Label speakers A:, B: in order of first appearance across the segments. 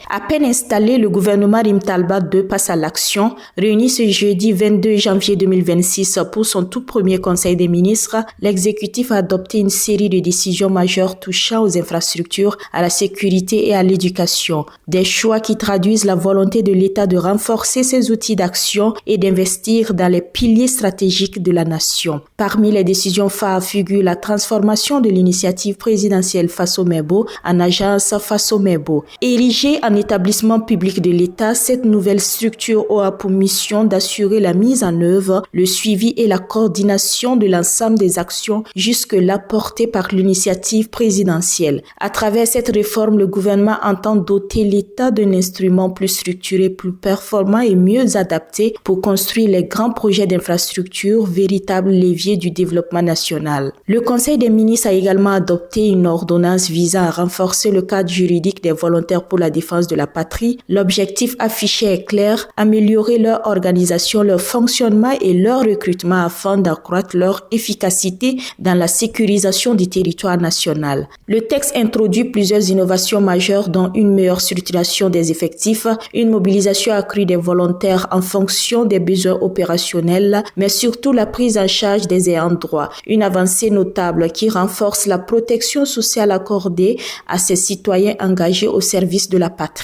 A: À peine installé, le gouvernement Rimtalba II passe à l'action. Réuni ce jeudi 22 janvier 2026 pour son tout premier conseil des ministres, l'exécutif a adopté une série de décisions majeures touchant aux infrastructures, à la sécurité et à l'éducation. Des choix qui traduisent la volonté de l'État de renforcer ses outils d'action et d'investir dans les piliers stratégiques de la nation. Parmi les décisions phares figure la transformation de l'initiative présidentielle Faso-Mebo en agence Faso-Mebo. Érigée en établissement public de l'État, cette nouvelle structure aura pour mission d'assurer la mise en œuvre, le suivi et la coordination de l'ensemble des actions jusque-là portées par l'initiative présidentielle. À travers cette réforme, le gouvernement entend doter l'État d'un instrument plus structuré, plus performant et mieux adapté pour construire les grands projets d'infrastructure, véritables leviers du développement national. Le Conseil des ministres a également adopté une ordonnance visant à renforcer le cadre juridique des volontaires pour la défense de la patrie. L'objectif affiché est clair, améliorer leur organisation, leur fonctionnement et leur recrutement afin d'accroître leur efficacité dans la sécurisation du territoire national. Le texte introduit plusieurs innovations majeures dont une meilleure structuration des effectifs, une mobilisation accrue des volontaires en fonction des besoins opérationnels, mais surtout la prise en charge des ayants droit. Une avancée notable qui renforce la protection sociale accordée à ces citoyens engagés au service de la patrie.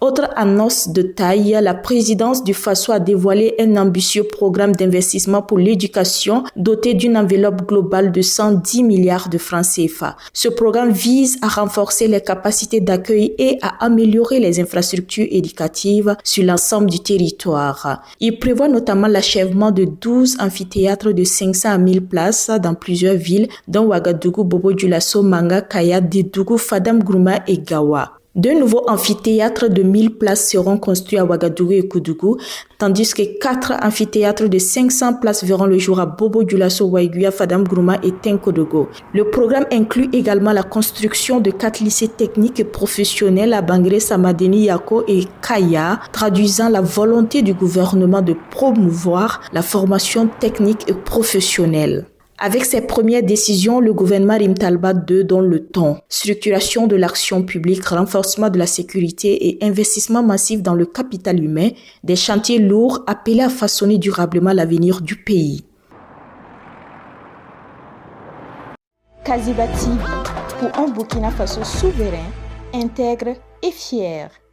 A: Autre annonce de taille, la présidence du FASO a dévoilé un ambitieux programme d'investissement pour l'éducation doté d'une enveloppe globale de 110 milliards de francs CFA. Ce programme vise à renforcer les capacités d'accueil et à améliorer les infrastructures éducatives sur l'ensemble du territoire. Il prévoit notamment l'achèvement de 12 amphithéâtres de 500 à 1000 places dans plusieurs villes, dont Ouagadougou, Bobo-Dioulasso, Manga, Kaya, Dédougou, Fadam Gourma et Gawa. Deux nouveaux amphithéâtres de 1000 places seront construits à Ouagadougou et Koudougou, tandis que 4 amphithéâtres de 500 places verront le jour à Bobo-Dioulasso, Waiguia, Fadam Gourma et Tenkodogo. Le programme inclut également la construction de 4 lycées techniques et professionnels à Bangré, Samadeni, Yako et Kaya, traduisant la volonté du gouvernement de promouvoir la formation technique et professionnelle. Avec ses premières décisions, le gouvernement Rimtalba II donne le ton. Structuration de l'action publique, renforcement de la sécurité et investissement massif dans le capital humain, des chantiers lourds appelés à façonner durablement l'avenir du pays.
B: Kaziba TV, pour un Burkina Faso souverain, intègre et fier.